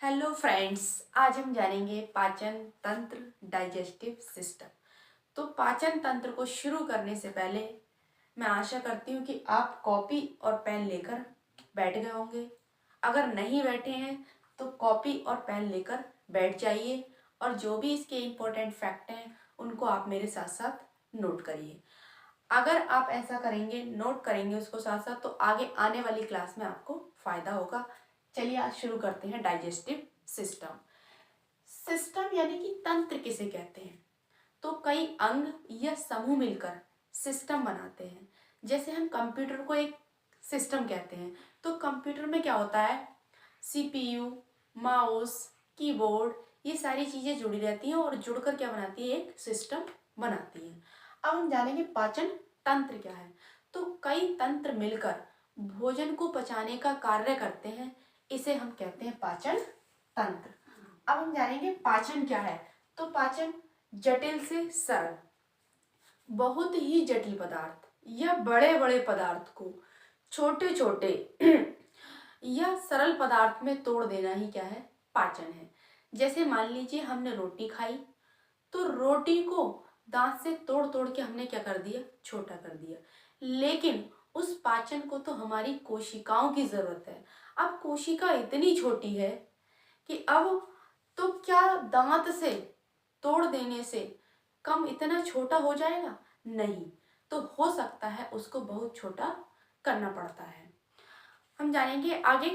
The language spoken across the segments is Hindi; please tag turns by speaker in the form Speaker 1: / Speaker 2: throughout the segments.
Speaker 1: हेलो फ्रेंड्स, आज हम जानेंगे पाचन तंत्र, डाइजेस्टिव सिस्टम। तो पाचन तंत्र को शुरू करने से पहले मैं आशा करती हूँ कि आप कॉपी और पेन लेकर बैठ गए होंगे। अगर नहीं बैठे हैं तो कॉपी और पेन लेकर बैठ जाइए और जो भी इसके इम्पोर्टेंट फैक्ट हैं उनको आप मेरे साथ साथ नोट करिए। अगर आप ऐसा करेंगे, नोट करेंगे उसको साथ साथ, तो आगे आने वाली क्लास में आपको फायदा होगा। चलिए आज शुरू करते हैं। Digestive system. सिस्टम यानी कि तंत्र किसे कहते हैं? तो कई अंग या समूह मिलकर सिस्टम बनाते हैं। जैसे हम कंप्यूटर को एक सिस्टम कहते हैं, तो कंप्यूटर में क्या होता है? सीपीयू, माउस, कीबोर्ड, ये सारी चीजें जुड़ी रहती हैं और जुड़कर क्या बनाती है? एक सिस्टम बनाती है। अब हम जानेंगे पाचन तंत्र क्या है। तो कई तंत्र मिलकर भोजन को पचाने का कार्य करते हैं, इसे हम कहते हैं पाचन तंत्र। अब हम जानेंगे पाचन क्या है। तो पाचन जटिल से सरल, बहुत ही जटिल पदार्थ या बड़े बड़े पदार्थ को छोटे छोटे या सरल पदार्थ में तोड़ देना ही क्या है? पाचन है। जैसे मान लीजिए हमने रोटी खाई, तो रोटी को दांत से तोड़ तोड़ के हमने क्या कर दिया? छोटा कर दिया। लेकिन उस पाचन को तो हमारी कोशिकाओं की जरूरत है। अब कोशिका इतनी छोटी है कि अब तो क्या दांत से तोड़ देने से कम इतना छोटा हो जाएगा? नहीं, तो हो सकता है उसको बहुत छोटा करना पड़ता है। हम जानेंगे आगे।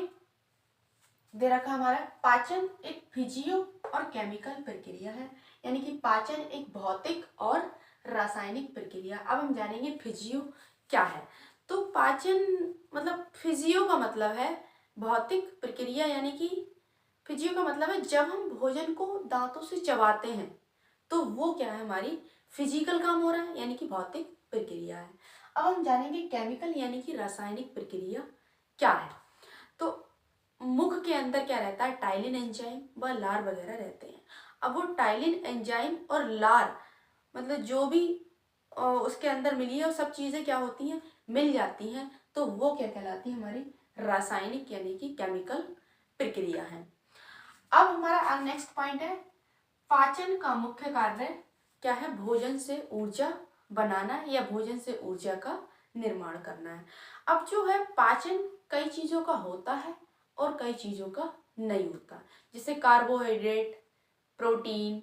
Speaker 1: दे रखा हमारा पाचन एक फिजियो और केमिकल प्रक्रिया है, यानी कि पाचन एक भौतिक और रासायनिक प्रक्रिया। अब हम जानेंगे फिजियो क्या है। तो पाचन मतलब फिजियो का मतलब है भौतिक प्रक्रिया, यानी कि फिजियो का मतलब है जब हम भोजन को दांतों से चबाते हैं तो वो क्या है? हमारी फिजिकल काम हो रहा है, यानी कि भौतिक प्रक्रिया है। अब हम जानेंगे केमिकल यानी कि रासायनिक प्रक्रिया क्या है। तो मुख के अंदर क्या रहता है? टाइलिन एंजाइम व लार वगैरह रहते हैं। अब वो टाइलिन एंजाइम और लार मतलब जो भी उसके अंदर मिली है वो सब चीजें क्या होती हैं? मिल जाती हैं, तो वो क्या कहलाती है? हमारी रासायनिक यानी कि केमिकल प्रक्रिया है। अब हमारा नेक्स्ट पॉइंट है पाचन का मुख्य कार्य क्या है? भोजन से ऊर्जा बनाना या भोजन से ऊर्जा का निर्माण करना है। अब जो है पाचन कई चीजों का होता है और कई चीजों का नहीं होता। जैसे कार्बोहाइड्रेट, प्रोटीन,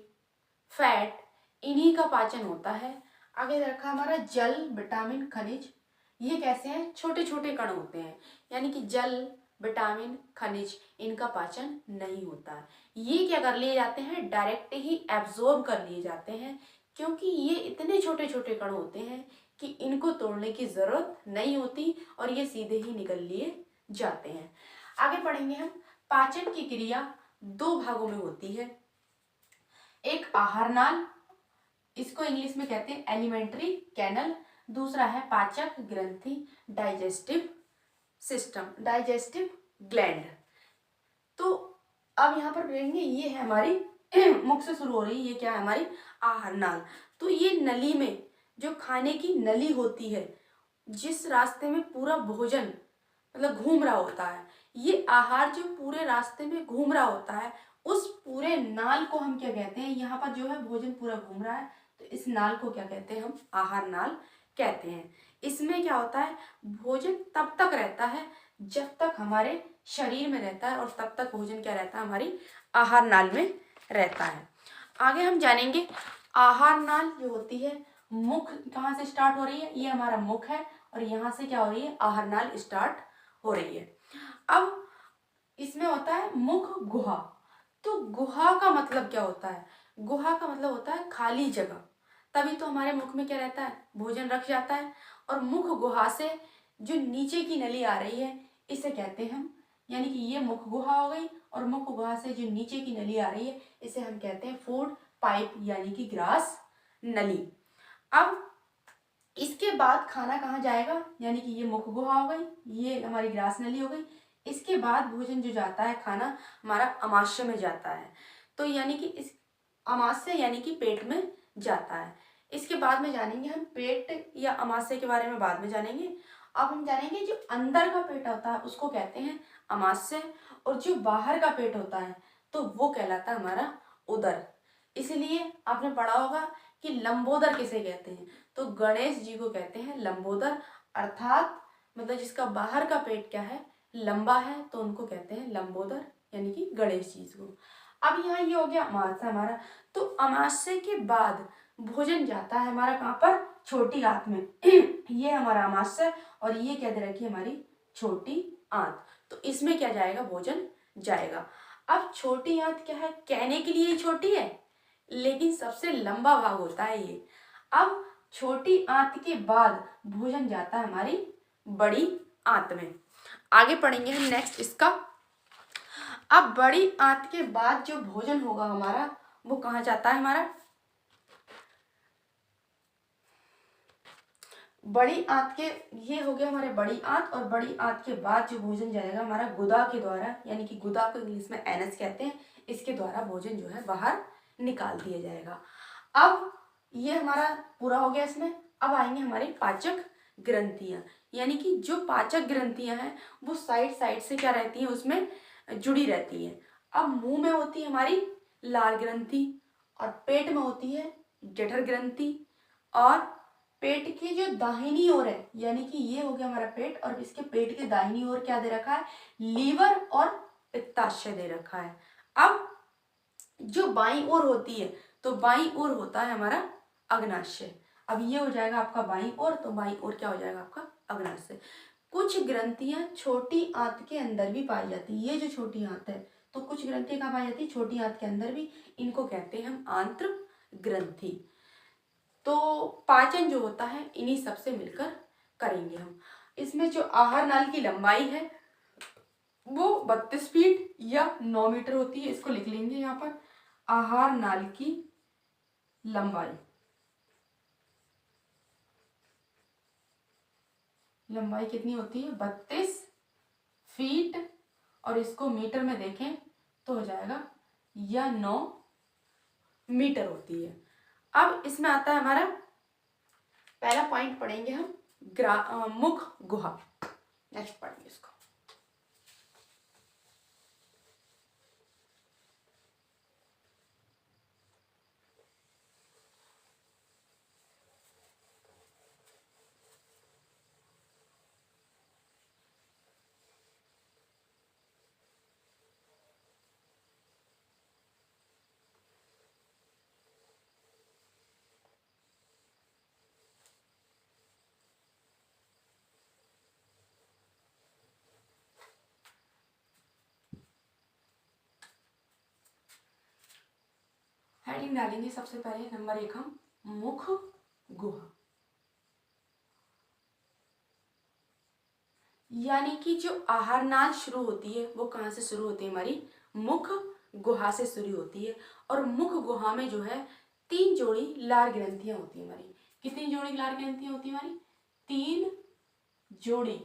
Speaker 1: फैट, इन्हीं का पाचन होता है। आगे रखा हमारा जल, विटामिन, खनिज। ये कैसे हैं? छोटे छोटे कण होते हैं, यानी कि जल, विटामिन, खनिज, इनका पाचन नहीं होता है। ये क्या कर लिए जाते हैं? डायरेक्ट ही एब्जॉर्ब कर लिए जाते हैं, क्योंकि ये इतने छोटे छोटे कण होते हैं कि इनको तोड़ने की जरूरत नहीं होती और ये सीधे ही निकल लिए जाते हैं। आगे पढ़ेंगे हम। पाचन की क्रिया दो भागों में होती है। एक आहार नाल, इसको इंग्लिश में कहते हैं एलिमेंट्री कैनल। दूसरा है पाचक ग्रंथि, डाइजेस्टिव सिस्टम, डाइजेस्टिव ग्लैंड। तो अब यहाँ पर देखेंगे ये है हमारी मुख से शुरू हो रही, ये क्या है? हमारी आहार नाल। तो ये नली में जो खाने की नली होती है, जिस रास्ते में पूरा भोजन मतलब घूम रहा होता है, ये आहार जो पूरे रास्ते में घूम रहा होता है, उस पूरे नाल को हम क्या कहते हैं? यहाँ पर जो है भोजन पूरा घूम रहा है, तो इस नाल को क्या कहते हैं? हम आहार नाल कहते हैं। इसमें क्या होता है? भोजन तब तक रहता है जब तक हमारे शरीर में रहता है और तब तक भोजन क्या रहता है? हमारी आहार नाल में रहता है। आगे हम जानेंगे आहार नाल जो होती है, मुख कहाँ से स्टार्ट हो रही है? ये हमारा मुख है और यहाँ से क्या हो रही है? आहार नाल स्टार्ट हो रही है। अब इसमें होता है मुख गुहा। तो गुहा का मतलब क्या होता है? गुहा का मतलब होता है खाली जगह, तभी तो हमारे मुख में क्या रहता है? भोजन रख जाता है। और मुख गुहा से जो नीचे की नली आ रही है इसे कहते हैं हम, यानी कि ये मुख गुहा हो गई, और मुख गुहा से जो नीचे की नली आ रही है इसे हम कहते हैं फूड पाइप यानी कि ग्रास नली। अब इसके बाद खाना कहाँ जाएगा? यानी कि ये मुख गुहा हो गई, ये हमारी ग्रास नली हो गई। इसके बाद भोजन जो जाता है, खाना हमारा अमाशय में जाता है। तो यानी कि इस अमाशय यानी कि पेट में जाता है। इसके बाद में जानेंगे हम पेट या अमाशय के बारे में बाद में जानेंगे। अब हम जानेंगे जो अंदर का पेट होता है उसको कहते हैं अमाशय, और जो बाहर का पेट होता है तो वो कहलाता है हमारा उदर। इसलिए आपने पढ़ा होगा कि लंबोदर किसे कहते हैं, तो गणेश जी को कहते हैं लंबोदर, अर्थात मतलब जिसका बाहर का पेट क्या है, लंबा है, तो उनको कहते हैं लंबोदर, यानी कि गणेश जी को। अब यहाँ ये हो गया अमावस्या हमारा। तो अमावस्या के बाद भोजन जाता है हमारा कहाँ पर, छोटी आंत में। ये हमारा अमावस्या और ये क्या दे रखी है हमारी छोटी आंत, तो इसमें क्या जाएगा, भोजन जाएगा। अब छोटी आंत क्या है, कहने के लिए छोटी है लेकिन सबसे लंबा भाग होता है ये। अब छोटी आंत के बाद भोजन जाता है हमारी बड़ी आंत में। आगे पढ़ेंगे हम नेक्स्ट इसका। अब बड़ी आंत के बाद जो भोजन होगा हमारा वो कहाँ जाता है हमारा, बड़ी आंत के, ये हो गया हमारे बड़ी आंत, और बड़ी आंत के बाद जो भोजन जाएगा हमारा गुदा के द्वारा, यानी कि गुदा को इंग्लिश में एनस कहते हैं, इसके द्वारा भोजन जो है बाहर निकाल दिया जाएगा। अब ये हमारा पूरा हो गया इसमें। अब आएंगे हमारी पाचक ग्रंथियां, यानी कि जो पाचक ग्रंथियां हैं वो साइड साइड से क्या रहती हैं, उसमें जुड़ी रहती हैं। अब मुंह में होती है हमारी लार ग्रंथि, और पेट में होती है जठर ग्रंथि, और पेट की जो दाहिनी ओर है, यानी कि ये हो गया हमारा पेट, और इसके पेट के दाहिनी ओर क्या दे रखा है, लीवर और पित्ताशय दे रखा है। अब जो बाईं ओर होती है, तो बाईं ओर होता है हमारा अग्नाशय। अब ये हो जाएगा आपका बाईं ओर, तो बाईं ओर क्या हो जाएगा आपका अग्नाशय। कुछ ग्रंथियां छोटी आंत के अंदर भी पाई जाती है, ये जो छोटी आंत है, तो कुछ ग्रंथियां कहाँ पाई जाती है, छोटी आंत के अंदर भी, इनको कहते हैं हम आंत्र ग्रंथि। तो पाचन जो होता है इन्हीं सबसे मिलकर करेंगे हम। इसमें जो आहार नाल की लंबाई है वो 32 फीट या 9 मीटर होती है, इसको लिख लेंगे यहाँ पर। आहार नाल की लंबाई, लंबाई कितनी होती है, 32 फीट, और इसको मीटर में देखें तो हो जाएगा या 9 मीटर होती है। अब इसमें आता है हमारा पहला पॉइंट, पढ़ेंगे हम मुख गुहा। नेक्स्ट पढ़ेंगे इसको। हेडिंग डालेंगे सबसे पहले नंबर 1 हम मुख गुहा, यानी कि जो आहार नाल शुरू होती है वो कहाँ से शुरू होती है, हमारी मुख गुहा से शुरू होती है। और मुख गुहा में जो है 3 जोड़ी लार ग्रंथियां होती है हमारी। कितनी जोड़ी लार ग्रंथियां होती है हमारी, 3 जोड़ी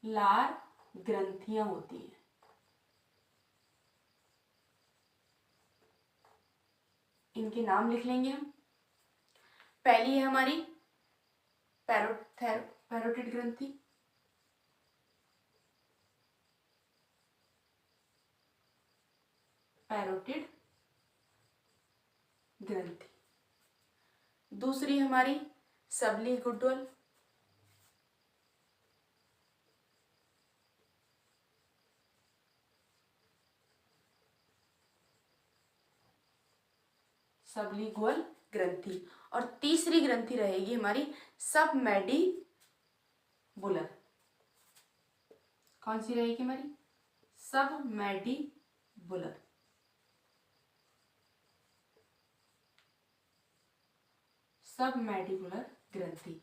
Speaker 1: लार ग्रंथियां होती है। इनके नाम लिख लेंगे हम। पहली है हमारी पैरोटिड ग्रंथि, पैरोटिड ग्रंथि। दूसरी हमारी सबली गुडवल, सबलिंगुअल ग्रंथि। और तीसरी ग्रंथि रहेगी हमारी सबमैंडिबुलर। कौन सी रहेगी हमारी, सबमैंडिबुलर। सबमैंडिबुलर ग्रंथि।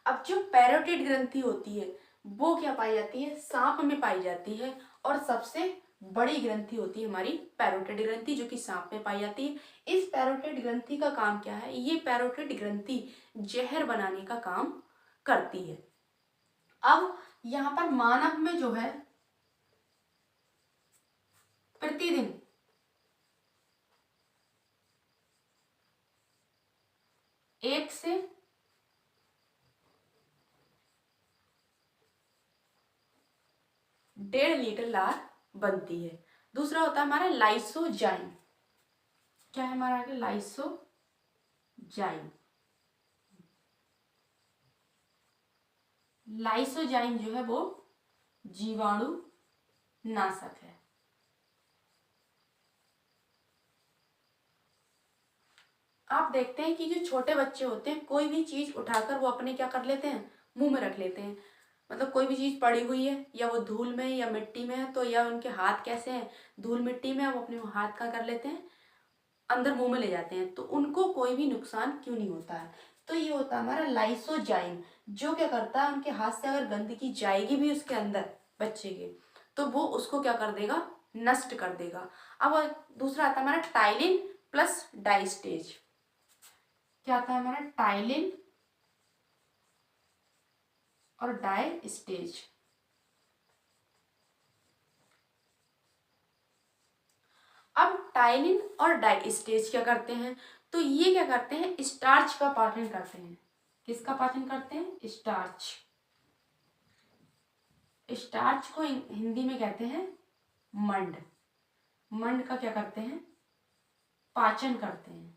Speaker 1: अब जो पैरोटिड ग्रंथि होती है वो क्या पाई जाती है, सांप में पाई जाती है, और सबसे बड़ी ग्रंथि होती है हमारी पैरोटिड ग्रंथि, जो कि सांप में पाई जाती है। इस पैरोटिड ग्रंथि का काम क्या है, ये पैरोटिड ग्रंथि जहर बनाने का काम करती है। अब यहाँ पर मानव में जो है प्रतिदिन 1 से 1.5 लीटर लार बनती है। दूसरा होता है हमारा लाइसोजाइम। क्या है हमारा आगे? लाइसोजाइम। लाइसोजाइम जो है वो जीवाणु नाशक है। आप देखते हैं कि जो छोटे बच्चे होते हैं कोई भी चीज उठाकर वो अपने क्या कर लेते हैं? मुंह में रख लेते हैं। मतलब कोई भी चीज पड़ी हुई है या वो धूल में या मिट्टी में है तो या उनके हाथ कैसे हैं? धूल मिट्टी में, वो अपने हाथ का कर लेते हैं, अंदर मुंह में ले जाते हैं, तो उनको कोई भी नुकसान क्यों नहीं होता है? तो ये होता है हमारा लाइसोजाइम, जो क्या करता है उनके हाथ से अगर गंदगी जाएगी भी उसके अंदर बच्चे के, तो वो उसको क्या कर देगा? नष्ट कर देगा। अब दूसरा आता है हमारा टाइलिन प्लस डाइस्टेज। क्या आता है हमारा? टाइलिन और डाइस्टेज। अब टाइलिन और डाइस्टेज क्या करते हैं? तो ये क्या करते हैं? स्टार्च का पाचन करते हैं। किसका पाचन करते हैं? स्टार्च। स्टार्च को हिंदी में कहते हैं मंड। मंड का क्या करते हैं? पाचन करते हैं।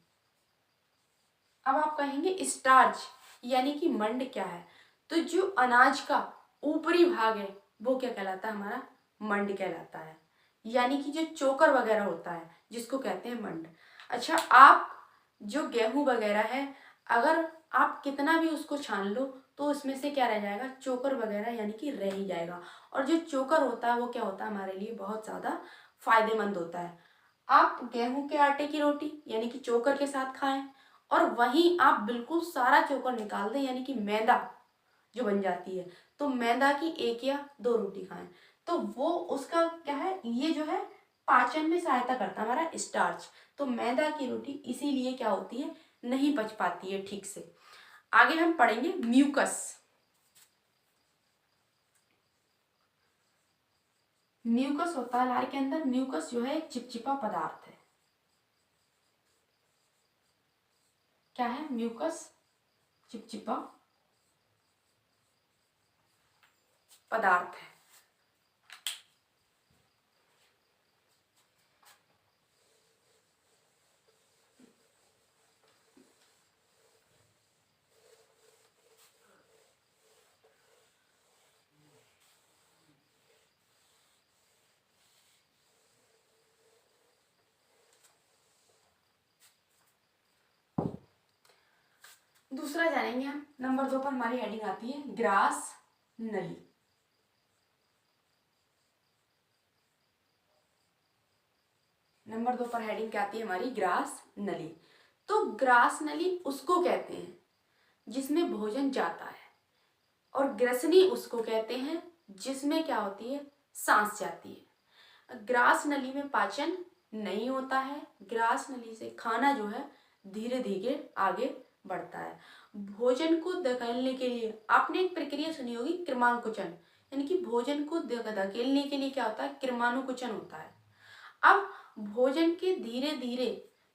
Speaker 1: अब आप कहेंगे स्टार्च यानी कि मंड क्या है? तो जो अनाज का ऊपरी भाग है वो क्या कहलाता है? हमारा मंड कहलाता है। यानी कि जो चोकर वगैरह होता है जिसको कहते हैं मंड। अच्छा, आप जो गेहूं वगैरह है अगर आप कितना भी उसको छान लो तो उसमें से क्या रह जाएगा? चोकर वगैरह यानी कि रह ही जाएगा। और जो चोकर होता है वो क्या होता है? हमारे लिए बहुत ज्यादा फायदेमंद होता है। आप गेहूं के आटे की रोटी यानी कि चोकर के साथ खाएं और वहीं आप बिल्कुल सारा चोकर निकाल दें यानी कि मैदा जो बन जाती है, तो मैदा की 1 या 2 रोटी खाएं, तो वो उसका क्या है? ये जो है पाचन में सहायता करता है हमारा स्टार्च। तो मैदा की रोटी इसीलिए क्या होती है? नहीं पच पाती है ठीक से। आगे हम पढ़ेंगे म्यूकस। म्यूकस होता है लार के अंदर। म्यूकस जो है एक चिपचिपा पदार्थ है। क्या है? म्यूकस चिपचिपा पदार्थ है। दूसरा जानेंगे हम। नंबर 2 पर हमारी हेडिंग आती है ग्रास नली। नंबर 2 पर हेडिंग क्या आती है हमारी? ग्रास नली। तो ग्रास नली उसको कहते हैं जिसमें भोजन जाता है, और ग्रसनी उसको कहते हैं जिसमें क्या होती है? सांस जाती है। ग्रास नली में पाचन नहीं होता है। ग्रास नली से खाना जो है धीरे धीरे आगे बढ़ता है। भोजन को धकेलने के लिए आपने एक प्रक्रिया सुनी होगी, क्रमांकुचन, यानी कि भोजन को धकेलने के लिए क्या होता है? क्रमानुकुचन होता है। अब भोजन के धीरे धीरे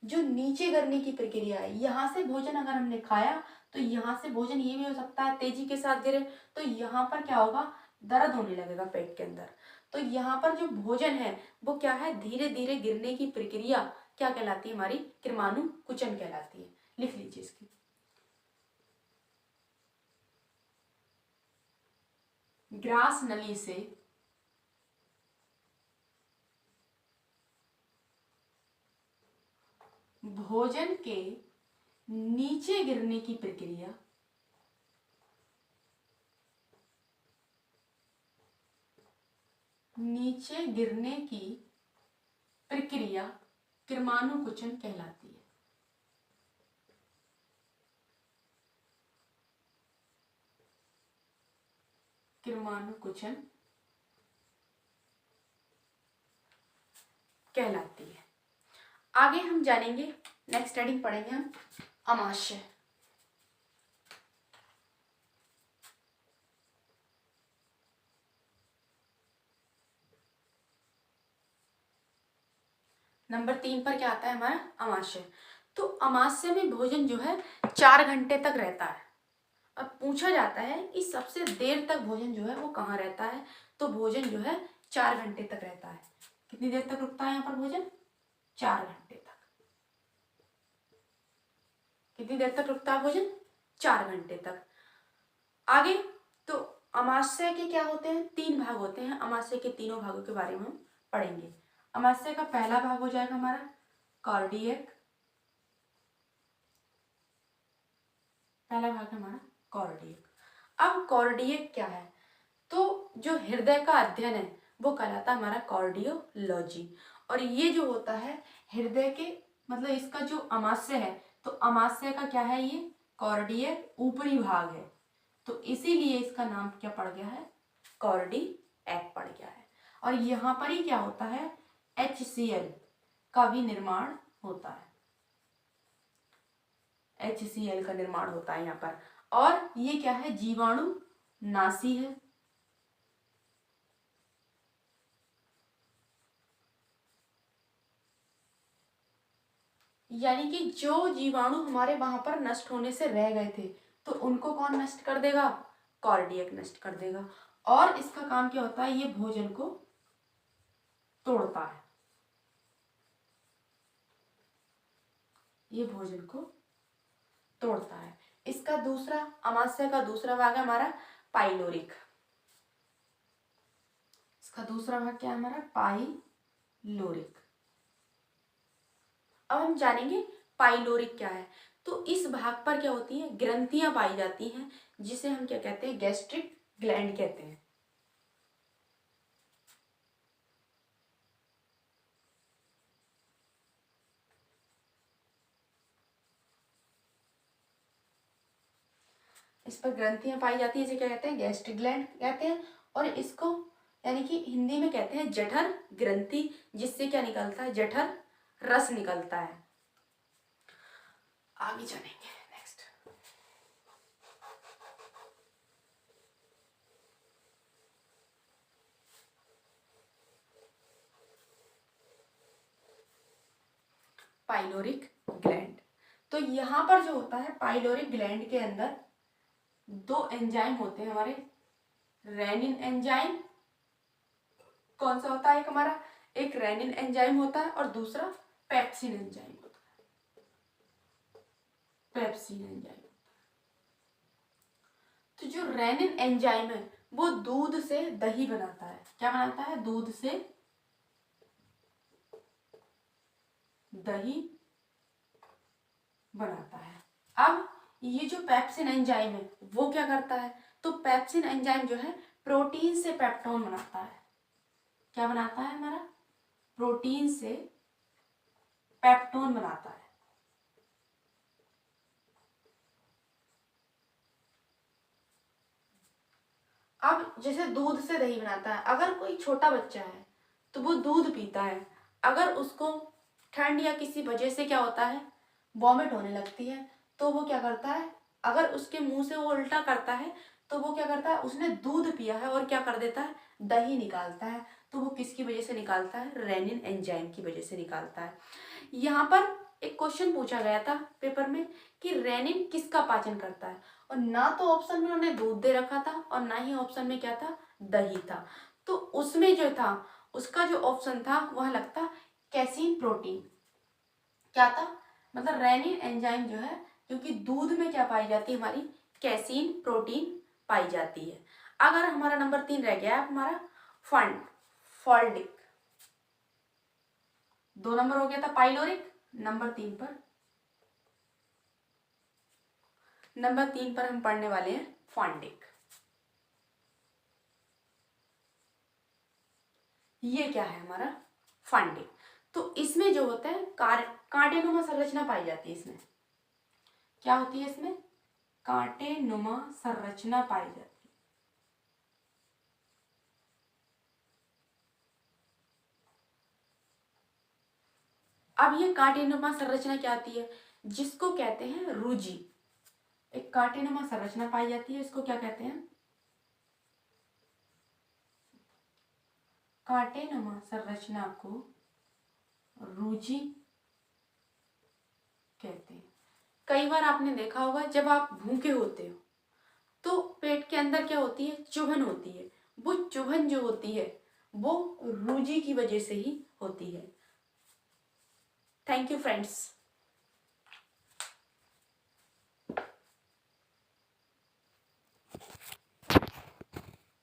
Speaker 1: जो नीचे करने की प्रक्रिया है, यहाँ से भोजन अगर हमने खाया तो यहाँ से भोजन ये भी हो सकता है तेजी के साथ गिरे, तो यहाँ पर क्या होगा? दर्द होने लगेगा पेट के अंदर। तो यहाँ पर जो भोजन है वो क्या है? धीरे धीरे गिरने की प्रक्रिया क्या कहलाती है? हमारी क्रमानुकुचन कहलाती है। लिख लीजिए इसकी। ग्रास नली से भोजन के नीचे गिरने की प्रक्रिया नीचे गिरने की प्रक्रिया क्रमानुकुचन कहलाती है। क्रमानुकुचन कहलाती है। आगे हम जानेंगे, नेक्स्ट हेडिंग पढ़ेंगे हम अमाशय। नंबर 3 पर क्या आता है हमारा? अमाशय। तो अमाशय में भोजन जो है 4 घंटे तक रहता है। अब पूछा जाता है कि सबसे देर तक भोजन जो है वो कहाँ रहता है? तो भोजन जो है 4 घंटे तक रहता है। कितनी देर तक रुकता है यहाँ पर भोजन? 4 घंटे तक। कितनी देर तक रुकता है भोजन? 4 घंटे तक। आगे तो अमाशय के क्या होते हैं? 3 भाग होते हैं। अमाशय के तीनों भागों के बारे में हम पढ़ेंगे। अमाशय का पहला भाग हो जाएगा हमारा कार्डियक। पहला भाग है हमारा कार्डियक। अब कार्डियक क्या है? तो जो हृदय का अध्ययन है वो कहलाता है हमारा कार्डियोलॉजी। और ये जो होता है हृदय के मतलब इसका जो अमाशय है, तो अमाशय का क्या है? ये कार्डियक ऊपरी भाग है, तो इसीलिए इसका नाम क्या पड़ गया है? कार्डियक पड़ गया है। और यहाँ पर ही क्या होता है? HCl का भी निर्माण होता है। HCl का निर्माण होता है यहाँ पर। और ये क्या है? जीवाणु नाशी है। यानी कि जो जीवाणु हमारे वहां पर नष्ट होने से रह गए थे, तो उनको कौन नष्ट कर देगा? कार्डियक नष्ट कर देगा। और इसका काम क्या होता है? ये भोजन को तोड़ता है। ये भोजन को तोड़ता है। इसका दूसरा अमाशय का दूसरा भाग है हमारा पाइलोरिक। इसका दूसरा भाग क्या है हमारा? पाइलोरिक। अब हम जानेंगे पाइलोरिक क्या है। तो इस भाग पर क्या होती है? ग्रंथियां पाई जाती हैं, जिसे हम क्या कहते हैं? गैस्ट्रिक ग्लैंड कहते हैं। इस पर ग्रंथियां पाई जाती है, इसे क्या कहते हैं? गैस्ट्रिक ग्लैंड कहते हैं। और इसको यानी कि हिंदी में कहते हैं जठर ग्रंथि, जिससे क्या निकलता है? जठर रस निकलता है। आगे जानेंगे नेक्स्ट। Pyloric gland. तो यहाँ पर जो होता है पाइलोरिक ग्लैंड के अंदर 2 एंजाइम होते हैं हमारे। रेनिन एंजाइम कौन सा होता है? एक हमारा एक रेनिन एंजाइम होता है और दूसरा पेप्सिन एंजाइम होता है। Pepsin enzyme. तो जो रेनिन एंजाइम है वो दूध से दही बनाता है। क्या बनाता है? दूध से दही बनाता है। अब ये जो पेप्सिन एंजाइम है वो क्या करता है? तो पेप्सिन एंजाइम जो है प्रोटीन से पेप्टोन बनाता है। क्या बनाता है हमारा? प्रोटीन से पेप्टोन बनाता है। अब जैसे दूध से दही बनाता है, अगर कोई छोटा बच्चा है तो वो दूध पीता है, अगर उसको ठंड या किसी वजह से क्या होता है? वॉमिट होने लगती है, तो वो क्या करता है? अगर उसके मुंह से वो उल्टा करता है तो वो क्या करता है? उसने दूध पिया है और क्या कर देता है? दही निकालता है। तो वो किसकी वजह से निकालता है? रेनिन एंजाइम की वजह से निकालता है। यहाँ पर एक क्वेश्चन पूछा गया था पेपर में कि रेनिन किसका पाचन करता है, और ना तो ऑप्शन में उन्होंने दूध दे रखा था और ना ही ऑप्शन में क्या था? दही था। तो उसमें जो था उसका जो ऑप्शन था वह लगता कैसीन प्रोटीन। क्या था? मतलब रेनिन एंजाइम जो है, क्योंकि दूध में क्या पाई जाती है? हमारी कैसीन प्रोटीन पाई जाती है। अगर हमारा नंबर 3 रह गया है हमारा फॉल्डिक। 2 नंबर हो गया था पाइलोरिक, नंबर 3 पर हम पढ़ने वाले हैं फॉन्डिक। ये क्या है हमारा? फॉन्डिक। तो इसमें जो होता है कांटेनुमा संरचना पाई जाती है। इसमें क्या होती है? इसमें कांटेनुमा संरचना पाई जाती है। अब ये कांटेनुमा संरचना क्या आती है? जिसको कहते हैं रूजी। एक कांटेनुमा संरचना पाई जाती है, इसको क्या कहते हैं? कांटेनुमा संरचना को रूजी कहते हैं। कई बार आपने देखा होगा जब आप भूखे होते हो तो पेट के अंदर क्या होती है? चुभन होती है। वो चुभन जो होती है वो रुचि की वजह से ही होती है। Thank you friends.